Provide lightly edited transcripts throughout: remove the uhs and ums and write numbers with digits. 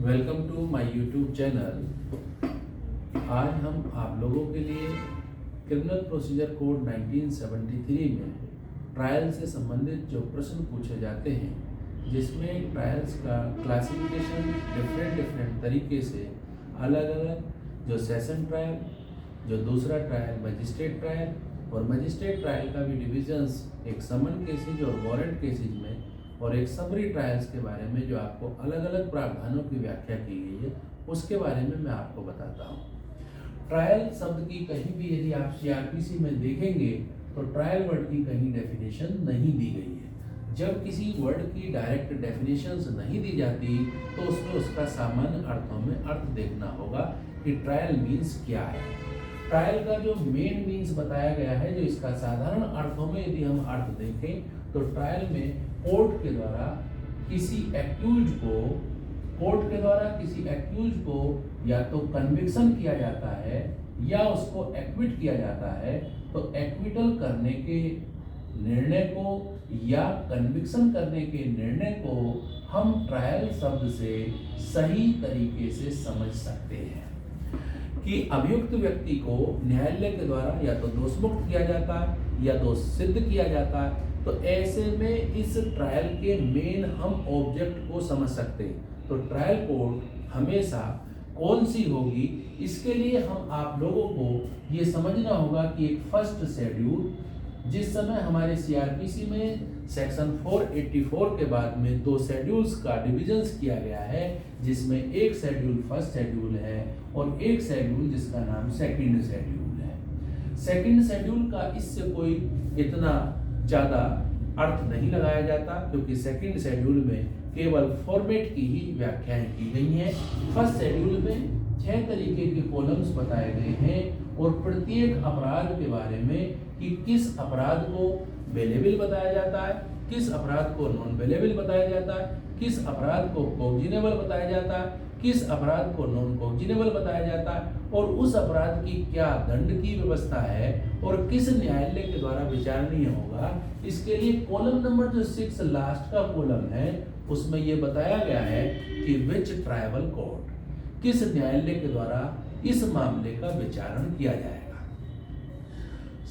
Welcome to my YouTube channel. आज हम आप लोगों के लिए क्रिमिनल प्रोसीजर कोड 1973 में ट्रायल से संबंधित जो प्रश्न पूछे जाते हैं, जिसमें ट्रायल्स का क्लासिफिकेशन डिफरेंट तरीके से अलग अलग, जो सेशन ट्रायल, जो दूसरा ट्रायल मजिस्ट्रेट ट्रायल, और मजिस्ट्रेट ट्रायल का भी डिविजन्स एक समन केसेज और वारंट केसेज में, और एक समरी ट्रायल्स के बारे में जो आपको अलग अलग प्रावधानों की व्याख्या की गई है, उसके बारे में मैं आपको बताता हूँ। ट्रायल शब्द की कहीं भी यदि आप सीआरपीसी में देखेंगे तो ट्रायल वर्ड की कहीं डेफिनेशन नहीं दी गई है। जब किसी वर्ड की डायरेक्ट डेफिनेशंस नहीं दी जाती तो उसमें उसका सामान्य अर्थों में अर्थ देखना होगा कि ट्रायल मीन्स क्या है। ट्रायल का जो मेन मीन्स बताया गया है, जो इसका साधारण अर्थों में यदि हम अर्थ देखें तो ट्रायल में कोर्ट के द्वारा किसी एक्यूज को या तो कन्विक्शन किया जाता है या उसको एक्विट किया जाता है। तो एक्विटल करने के निर्णय को या कन्विक्शन करने के निर्णय को हम ट्रायल शब्द से सही तरीके से समझ सकते हैं कि अभियुक्त व्यक्ति को न्यायालय के द्वारा या तो दोषमुक्त किया जाता है या दोष सिद्ध किया जाता है। तो ऐसे में इस ट्रायल के मेन हम ऑब्जेक्ट को समझ सकते हैं। तो ट्रायल कोड हमेशा कौन सी होगी, इसके लिए हम आप लोगों को ये समझना होगा कि एक फर्स्ट शेड्यूल, जिस समय हमारे सीआरपीसी में सेक्शन 484 के बाद में दो शेड्यूल्स का डिविजन्स किया गया है, जिसमें एक शेड्यूल फर्स्ट शेड्यूल है और एक शेड्यूल जिसका नाम सेकंड शेड्यूल है। सेकंड शेड्यूल का इससे कोई इतना ज़्यादा अर्थ नहीं लगाया जाता, क्योंकि सेकंड शेड्यूल में केवल फॉर्मेट की ही व्याख्याएं की गई हैं। फर्स्ट शेड्यूल में 6 तरीके के कॉलम्स बताए गए हैं और प्रत्येक अपराध के बारे में कि किस अपराध को बेलेबल बताया जाता है, किस अपराध को नॉन बेलेबल बताया जाता है, किस अपराध को कॉग्निजेबल बताया जाता है, किस अपराध को नॉन कॉग्निजेबल बताया जाता है, और उस अपराध की क्या दंड की व्यवस्था है और किस न्यायालय के द्वारा विचारणीय होगा। इसके लिए कॉलम नंबर जो 6 लास्ट का कॉलम है, उसमें यह बताया गया है कि विच ट्राइबल कोर्ट, किस न्यायालय के द्वारा इस मामले का विचारण किया जाएगा।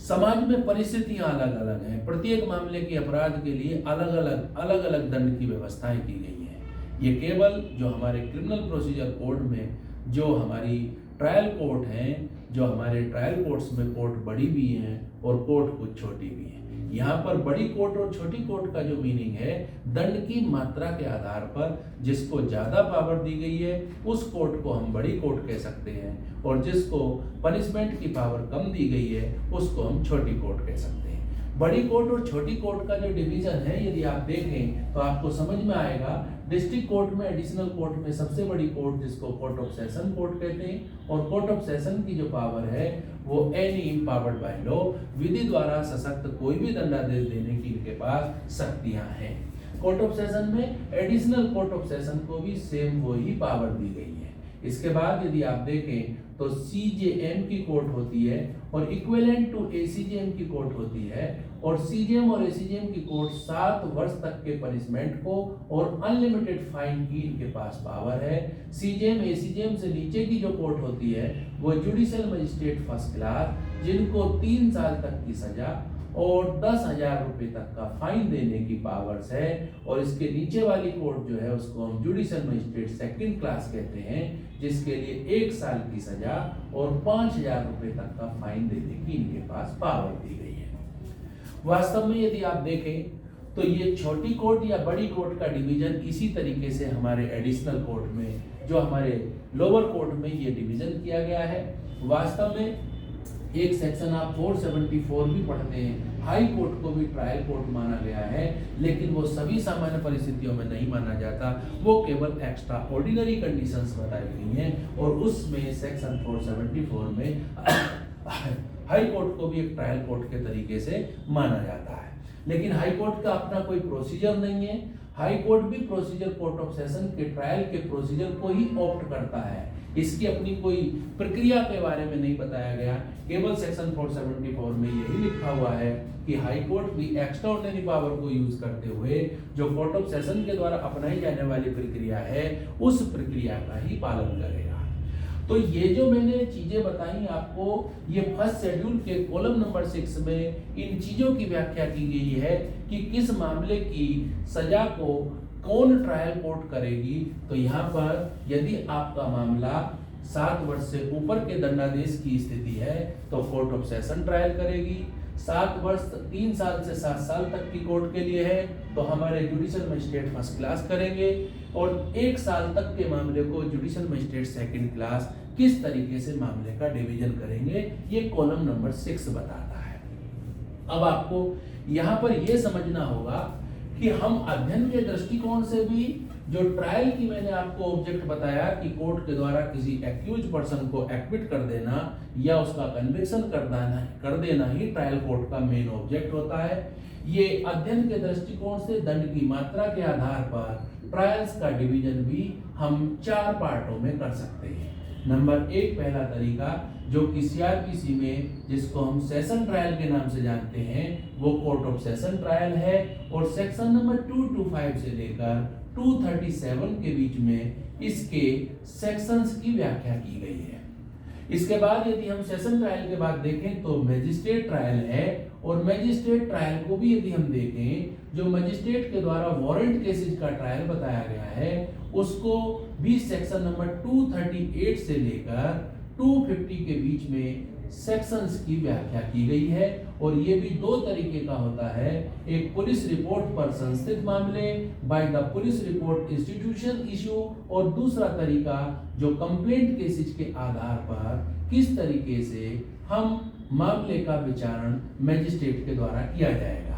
समाज में परिस्थितियां अलग अलग हैं, प्रत्येक मामले के अपराध के लिए अलग अलग दंड की व्यवस्थाएं की गई हैं। ये केवल जो हमारे क्रिमिनल प्रोसीजर कोड में जो हमारी ट्रायल कोर्ट हैं, जो हमारे ट्रायल कोर्ट्स में कोर्ट बड़ी भी हैं और कोर्ट कुछ छोटी भी हैं। यहाँ पर बड़ी कोर्ट और छोटी कोर्ट का जो मीनिंग है, दंड की मात्रा के आधार पर जिसको ज़्यादा पावर दी गई है उस कोर्ट को हम बड़ी कोर्ट कह सकते हैं, और जिसको पनिशमेंट की पावर कम दी गई है उसको हम छोटी कोर्ट कह सकते हैं। बड़ी कोर्ट और छोटी कोर्ट का जो डिवीजन है, यदि आप देखें तो आपको समझ में आएगा। डिस्ट्रिक्ट कोर्ट में, एडिशनल कोर्ट में सबसे बड़ी कोर्ट जिसको कोर्ट ऑफ सेशन कोर्ट कहते हैं, और कोर्ट ऑफ सेशन की जो पावर है वो एनी इम्पावर्ड बाय लॉ, विधि द्वारा सशक्त कोई भी दंडादेश देने की इनके पास शक्तियां हैं। कोर्ट ऑफ सेशन में एडिशनल कोर्ट ऑफ सेशन को भी सेम वही पावर दी गई है। इसके बाद यदि आप देखें तो सीजेएम की कोर्ट होती है और इक्विवेलेंट टू एसीजेएम की कोर्ट होती है, और सीजेएम और एसीजेएम की कोर्ट 7 वर्ष तक के पनिशमेंट को और अनलिमिटेड फाइन की इनके पास पावर है। सीजेएम एसीजेएम से नीचे की जो कोर्ट होती है वो जुडिशियल मजिस्ट्रेट फर्स्ट क्लास, जिनको 3 साल तक की सजा और 10,000 रुपए तक का फाइन देने की पावर्स है। और इसके नीचे वाली कोर्ट जो है उसको हम जुडिशियल मजिस्ट्रेट सेकंड क्लास कहते हैं, जिसके लिए 1 साल की सजा और 5,000 रुपए तक का फाइन देने की इनके पास पावर दी गई है। वास्तव में यदि आप देखें तो ये छोटी कोर्ट या बड़ी कोर्ट का डिवीजन इसी तरीके से हमारे एडिशनल कोर्ट में, जो हमारे लोअर कोर्ट में ये डिवीजन किया गया है। वास्तव में एक सेक्शन आप 474 भी पढ़ते हैं, हाई कोर्ट को भी ट्रायल कोर्ट माना गया है, लेकिन वो सभी सामान्य परिस्थितियों में नहीं माना जाता, वो केवल एक्स्ट्रा ऑर्डिनरी कंडीशंस बताई गई हैं। और उसमें सेक्शन 474 में हाई कोर्ट को भी एक ट्रायल कोर्ट के तरीके से माना जाता है। लेकिन हाई कोर्ट का अपना कोई प्रोसीजर नहीं है। हाई कोर्ट भी प्रोसीजर कोर्ट ऑफ सेशन के ट्रायल के प्रोसीजर को ही ऑप्ट करता है। इसकी अपनी कोई प्रक्रिया के बारे में नहीं बताया गया, केवल सेक्शन 474 में यही लिखा हुआ है कि हाई कोर्ट भी एक्स्ट्राऑर्डिनरी पावर को यूज करते हुए जो कोर्ट ऑफ सेशन के द्वारा अपनाई जाने वाली प्रक्रिया है उस प्रक्रिया का ही पालन करेगा। तो ये जो मैंने चीजें बताई आपको, ये फर्स्ट शेड्यूल के कॉलम नंबर 6 में इन चीजों की व्याख्या की गई है कि किस मामले की सजा को कौन ट्रायल कोर्ट करेगी। तो यहाँ पर यदि आपका मामला 7 वर्ष से ऊपर के दंडादेश की स्थिति है तो कोर्ट ऑफ सेशन ट्रायल करेगी। 7 वर्ष 3 साल से 7 साल तक की कोर्ट के लिए है तो हमारे जुडिशियल मजिस्ट्रेट फर्स्ट क्लास करेंगे, और 1 साल तक के मामले को जुडिशियल मजिस्ट्रेट सेकंड क्लास किस तरीके से मामले का डिवीजन करेंगे, ये कॉलम नंबर 6 बताता है। अब आपको यहाँ पर यह समझना होगा कि हम अध्ययन के दृष्टिकोण से भी जो ट्रायल की मैंने आपको ऑब्जेक्ट बताया कि कोर्ट के द्वारा किसी एक्यूज पर्सन को एक्विट कर देना या उसका कन्विक्शन कर देना ही ट्रायल कोर्ट का मेन ऑब्जेक्ट होता है। ये अध्ययन के दृष्टिकोण से दंड की मात्रा के आधार पर ट्रायल्स का डिवीजन भी हम 4 पार्टों में कर सकते हैं। नंबर 1 पहला तरीका जो कि सीआरपीसी में जिसको हम सेशन ट्रायल के नाम से जानते हैं वो कोर्ट ऑफ सेशन ट्रायल है, और सेक्शन नंबर 225 से लेकर 237 के बीच में इसके सेक्शंस की व्याख्या की गई है। इसके बाद यदि हम सेशन ट्रायल के बाद देखें तो मजिस्ट्रेट ट्रायल है, और मजिस्ट्रेट ट्रायल को भी यदि हम देखें जो मजिस्ट्रेट के द्वारा वारंट केसेस का ट्रायल बताया गया है उसको भी सेक्शन नंबर 238 से लेकर 250 के बीच में सेक्शंस की व्याख्या की गई है, और ये भी 2 तरीके का होता है। एक पुलिस रिपोर्ट पर संस्थित मामले by the police report institution issue, और दूसरा तरीका जो कंप्लेंट केसेस के आधार पर किस तरीके से हम मामले का विचारण मजिस्ट्रेट के द्वारा किया जाएगा।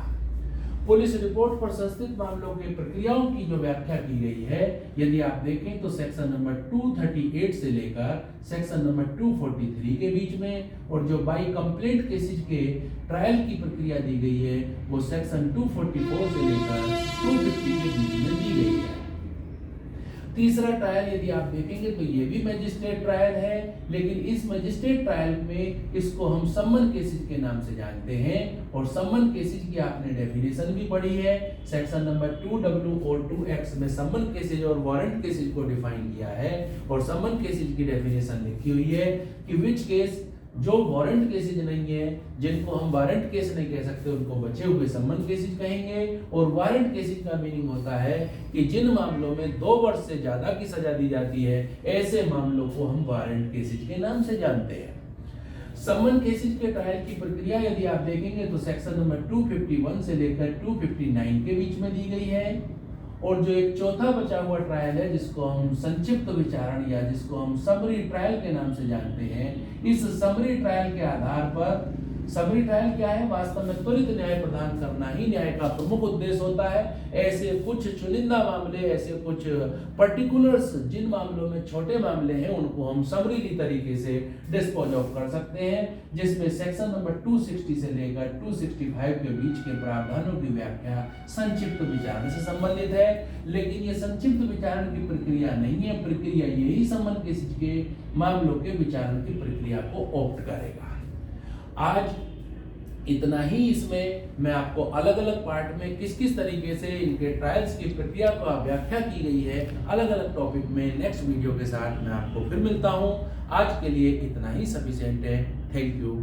पुलिस रिपोर्ट पर संस्थित मामलों की प्रक्रियाओं की जो व्याख्या की गई है यदि आप देखें तो सेक्शन नंबर 238 से लेकर सेक्शन नंबर 243 के बीच में, और जो बाई कंप्लेंट केसेस के ट्रायल की प्रक्रिया दी गई है वो सेक्शन 244 से लेकर 250 के बीच में दी गई है। तीसरा ट्रायल यदि आप देखेंगे तो ये भी मजिस्ट्रेट ट्रायल है, लेकिन इस मजिस्ट्रेट ट्रायल में इसको हम सम्मन केसेस के नाम से जानते हैं, और सम्मन केसेस की आपने डेफिनेशन भी पढ़ी है। सेक्शन नंबर 2W और 2X में सम्मन केसेस और वारंट केसेस को डिफाइन किया है, और सम्मन केसेस की डेफिनेशन लिखी हुई है कि विच केस जो वारंट केसेज नहीं है, जिनको हम वारंट केस नहीं कह सकते उनको बचे हुए सम्मन केसेज कहेंगे, और वारंट केसेज का मीनिंग होता है कि जिन मामलों में 2 वर्ष से ज्यादा की सजा दी जाती है ऐसे मामलों को हम वारंट केसेज के नाम से जानते हैं। सम्मन केसेज के ट्रायल की प्रक्रिया यदि आप देखेंगे तो सेक्शन नंबर 251 से लेकर 259 के बीच में दी गई है, और जो एक चौथा बचा हुआ ट्रायल है जिसको हम संक्षिप्त विचारण या जिसको हम समरी ट्रायल के नाम से जानते हैं, इस समरी ट्रायल के आधार पर समरी ट्रायल क्या है, वास्तव में त्वरित न्याय प्रदान करना ही न्याय का प्रमुख उद्देश्य होता है। ऐसे कुछ चुनिंदा मामले, ऐसे कुछ पर्टिकुलर्स जिन मामलों में छोटे मामले हैं उनको हम समरीली तरीके से डिस्पोज ऑफ कर सकते हैं, जिसमें सेक्शन नंबर 260 से लेकर 265 के बीच के प्रावधानों की व्याख्या संक्षिप्त विचारण से संबंधित है। लेकिन ये संक्षिप्त विचारण की प्रक्रिया नहीं है, प्रक्रिया यही सम्मन केसेज के मामलों के विचारण की प्रक्रिया को ऑप्ट करेगा। आज इतना ही। इसमें मैं आपको अलग अलग पार्ट में किस किस तरीके से इनके ट्रायल्स की प्रक्रिया को व्याख्या की गई है अलग अलग टॉपिक में नेक्स्ट वीडियो के साथ मैं आपको फिर मिलता हूं। आज के लिए इतना ही सफिशिएंट है। Thank you.